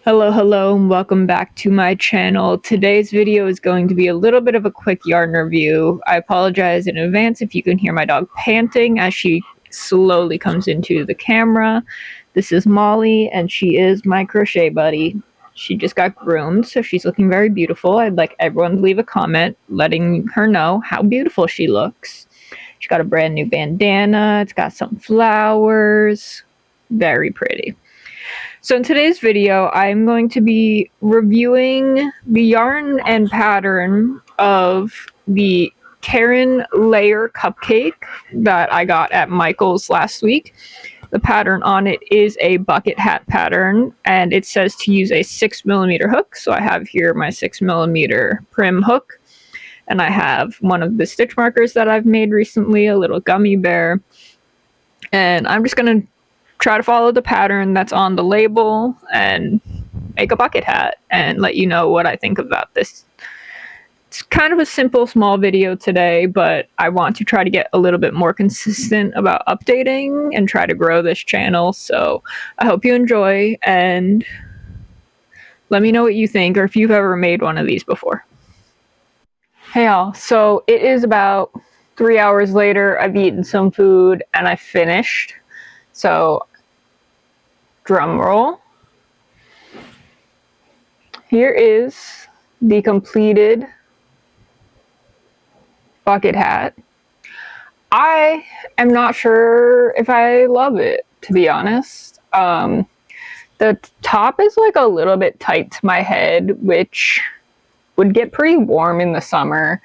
Hello, and welcome back to my channel. Today's video is going to be a little bit of a quick yarn review. I apologize in advance if you can hear my dog panting as she slowly comes into the camera. This is Molly, and she is my crochet buddy. She just got groomed, so she's looking very beautiful. I'd like everyone to leave a comment letting her know how beautiful she looks. She's got a brand new bandana. It's got some flowers. Very pretty. So in today's video, I'm going to be reviewing the yarn and pattern of the Caron layer cupcake that I got at Michael's last week. The pattern on it is a bucket hat pattern, and it says to use a 6mm hook. So I have here my 6mm prim hook, and I have one of the stitch markers that I've made recently, a little gummy bear. And I'm just going to try to follow the pattern that's on the label and make a bucket hat and let you know what I think about this. It's kind of a simple, small video today, but I want to try to get a little bit more consistent about updating and try to grow this channel. So I hope you enjoy and let me know what you think or if you've ever made one of these before. Hey y'all, so it is about 3 hours later. I've eaten some food and I finished. So, drum roll. Here is the completed bucket hat. I am not sure if I love it, to be honest. The top is like a little bit tight to my head, which would get pretty warm in the summer.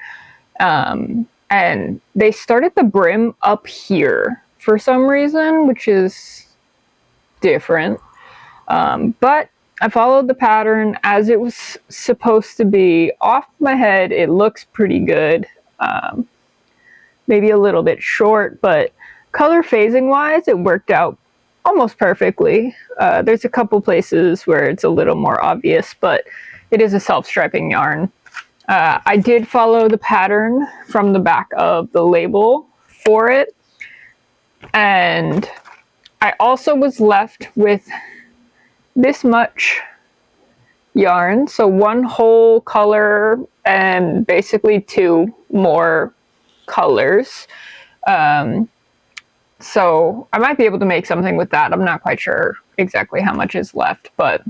And they started the brim up here for some reason, which is different. But I followed the pattern as it was supposed to be. Off my head, it looks pretty good. Maybe a little bit short, but color phasing wise, it worked out almost perfectly. There's a couple places where it's a little more obvious, but it is a self-striping yarn. I did follow the pattern from the back of the label for it. And I also was left with this much yarn, so one whole color and basically two more colors. So I might be able to make something with that. I'm not quite sure exactly how much is left, but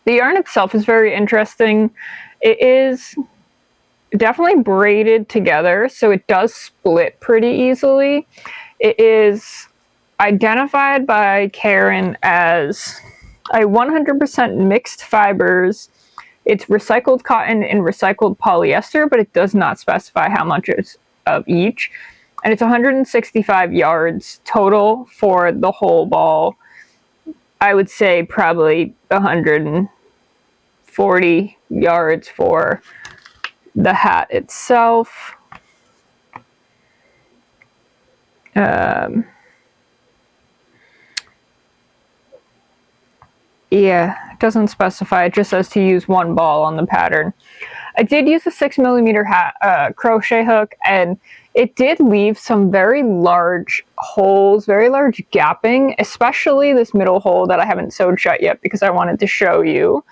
the yarn itself is very interesting. It is definitely braided together, so it does split pretty easily. It is identified by Caron as a 100% mixed fibers. It's recycled cotton and recycled polyester, but it does not specify how much is of each. And it's 165 yards total for the whole ball. I would say probably 140 yards for the hat itself. Yeah, it doesn't specify. It just says to use one ball on the pattern. I did use a 6mm crochet hook, and it did leave some very large holes, very large gapping, especially this middle hole that I haven't sewed shut yet because I wanted to show you.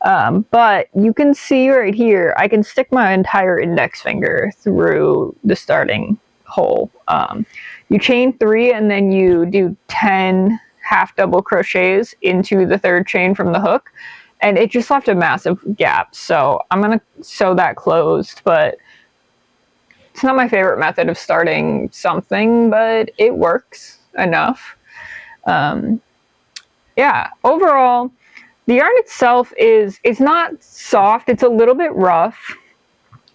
But you can see right here, I can stick my entire index finger through the starting hole. You chain 3 and then you do 10 half double crochets into the third chain from the hook, and it just left a massive gap. So I'm gonna sew that closed, but it's not my favorite method of starting something, but it works enough. Yeah, overall, the yarn itself it's not soft, it's a little bit rough.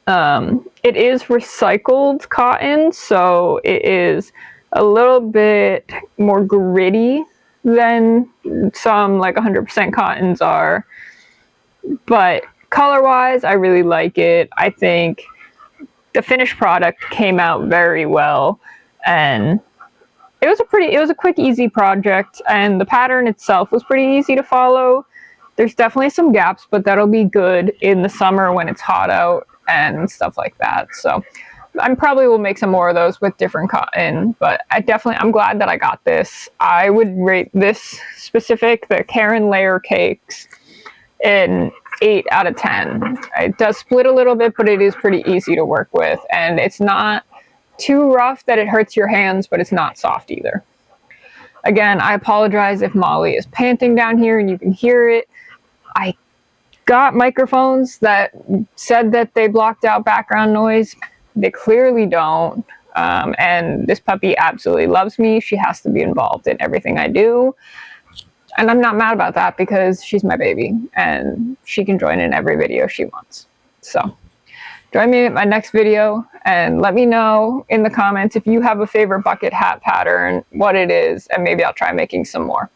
It is recycled cotton, so it is a little bit more gritty than some like 100% cottons are. But color-wise, I really like it. I think the finished product came out very well, and it was a quick, easy project, and the pattern itself was pretty easy to follow. There's definitely some gaps, but that'll be good in the summer when it's hot out and stuff like that. So I probably will make some more of those with different cotton, but I'm glad that I got this. I would rate this specific, the Caron layer cakes, an 8 out of 10. It does split a little bit, but it is pretty easy to work with, and it's not too rough that it hurts your hands, but it's not soft either. Again, I apologize if Molly is panting down here and you can hear it. I got microphones that said that they blocked out background noise. They clearly don't. And this puppy absolutely loves me. She has to be involved in everything I do. And I'm not mad about that because she's my baby and she can join in every video she wants. So join me in my next video and let me know in the comments if you have a favorite bucket hat pattern, what it is, and maybe I'll try making some more.